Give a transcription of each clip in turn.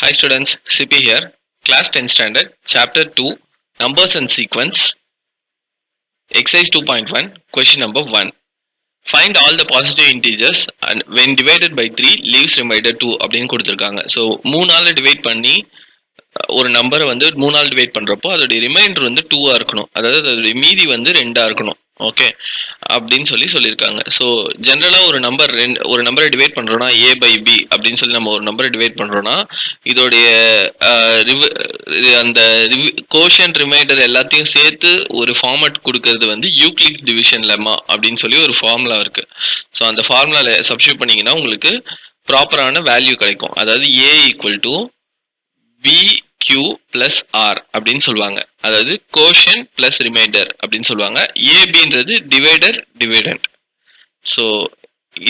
Hi students, CP here. Class 10 standard, chapter 2, numbers and sequence, exercise 2.1, question number 1. Find all the positive integers and when divided by 3 leaves remainder 2 அப்படின்னு கொடுத்துருக்காங்க. So 3ஆல் divide பண்ணி ஒரு நம்பரை வந்து 3ஆல் divide பண்ணுறப்போ அதோடைய reminder வந்து 2ஆக இருக்கணும், அதாவது அதோடைய மீதி வந்து 2ஆக இருக்கணும். ஓகே அப்படின்னு சொல்லியிருக்காங்க. ஸோ ஜென்ரலாக ஒரு நம்பரை டிவைட் பண்ணுறோன்னா ஏ பை பி அப்படின்னு சொல்லி நம்ம ஒரு நம்பரை டிவைட் பண்ணுறோன்னா இதோடைய அந்த கோஷன் ரிமைண்டர் எல்லாத்தையும் சேர்த்து ஒரு ஃபார்மட் கொடுக்கறது வந்து யூக்ளிட் டிவிஷன் லெம்மா அப்படின்னு சொல்லி ஒரு ஃபார்முலா இருக்கு. ஸோ அந்த ஃபார்முலால சப்ஸ்டியூட் பண்ணீங்கன்னா உங்களுக்கு ப்ராப்பரான வேல்யூ கிடைக்கும். அதாவது A equal to B Q plus R அப்படின்னு சொல்லுவாங்க. அதாவது கோஷன் பிளஸ் ரிமைண்டர் அப்படின்னு சொல்லுவாங்க. ஏபின்றது டிவைடர் டிவைடண்ட். ஸோ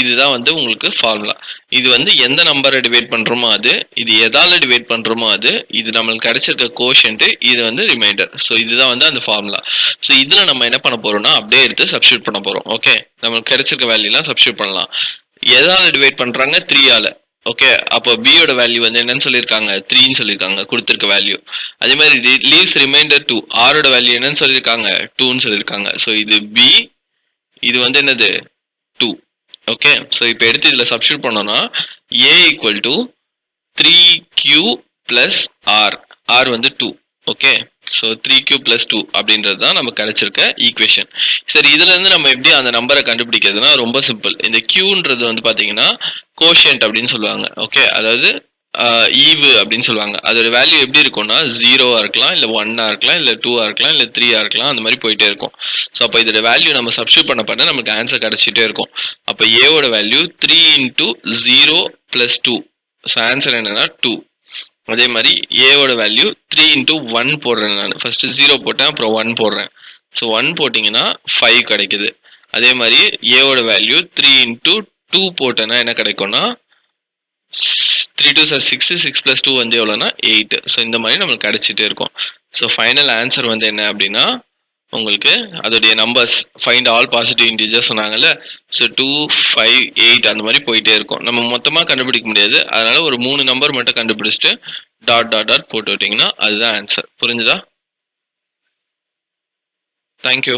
இதுதான் வந்து உங்களுக்கு ஃபார்முலா. இது வந்து எந்த நம்பரை டிவைட் பண்றோமோ அது, இது எதால டிவைட் பண்றோமோ அது, இது நம்மளுக்கு கிடைச்சிருக்க கோஷன்ட், இது வந்து ரிமைண்டர். ஸோ இதுதான் வந்து அந்த ஃபார்முலா. ஸோ இதுல நம்ம என்ன பண்ண போறோம்னா அப்படியே எடுத்து சப்ஸ்டியூட் பண்ண போறோம். ஓகே, நம்மளுக்கு கிடைச்சிருக்க வேல்யூலாம் சப்ஸ்டியூட் பண்ணலாம். எதால டிவைட் பண்றாங்க? 3ஆல. ஓகே, அப்போ பியோட வேல்யூ வந்து என்னன்னு சொல்லியிருக்காங்க? 3ன்னு சொல்லியிருக்காங்க கொடுத்துருக்க வேல்யூ. அதே மாதிரி லீவ்ஸ் ரிமைண்டர் 2, ஆரோட வேல்யூ என்னன்னு சொல்லியிருக்காங்க? 2ன்னு சொல்லியிருக்காங்க. ஸோ இது பி, இது வந்து என்னது? 2. ஓகே, ஸோ இப்போ எடுத்து இதில் சப்ஸ்டியூட் பண்ணோம்னா A equal to 3q plus R, R வந்து 2. ஓகே, ஸோ 3q பிளஸ் 2 அப்படின்றது தான் நமக்கு கிடைச்சிருக்க ஈக்குவேஷன். சரி, இதுல இருந்து நம்ம எப்படி அந்த நம்பரை கண்டுபிடிக்கிறதுனா ரொம்ப சிம்பிள். இந்த கியூன்றது வந்து பாத்தீங்கன்னா கோஷன்ட் அப்படின்னு சொல்லுவாங்க. ஓகே, அதாவது ஈவு அப்படின்னு சொல்லுவாங்க. அதோட வேல்யூ எப்படி இருக்கும்னா 0வா இருக்கலாம், இல்லை 1ஆ இருக்கலாம், இல்லை 2ஆ இருக்கலாம், இல்லை 3ஆ இருக்கலாம், அந்த மாதிரி போயிட்டே இருக்கும். ஸோ அப்போ இதோட வேல்யூ நம்ம சப்ஸ்டியூட் பண்ண நமக்கு ஆன்சர் கிடைச்சிட்டே இருக்கும். அப்போ ஏவோட value 3 into 0 plus 2. So answer என்னன்னா 2. அதே மாதிரி ஏவோட வேல்யூ 3 இன்டூ 1 போடுறேன். நான் ஃபர்ஸ்ட் 0 போட்டேன், அப்புறம் 1 போடுறேன். ஸோ 1 போட்டிங்கன்னா 5 கிடைக்குது. அதே மாதிரி ஏவோட வேல்யூ 3 இன்டூ 2 போட்டேன்னா என்ன கிடைக்கும்னா 3 2 6, 6 plus 2 வந்து எவ்வளோனா 8. ஸோ இந்த மாதிரி நம்மளுக்கு கிடைச்சிட்டே இருக்கும். ஸோ ஃபைனல் ஆன்சர் வந்து என்ன அப்படின்னா உங்களுக்கு அதோடைய numbers find all positive integers சொன்னாங்கல்ல. ஸோ 2 5 8 அந்த மாதிரி போயிட்டே இருக்கும். நம்ம மொத்தமாக கண்டுபிடிக்க முடியாது, அதனால ஒரு 3 நம்பர் மட்டும் கண்டுபிடிச்சிட்டு டாட் டாட் டாட் போட்டு விட்டிங்கன்னா அதுதான் ஆன்சர். புரிஞ்சுதா? தேங்க்யூ.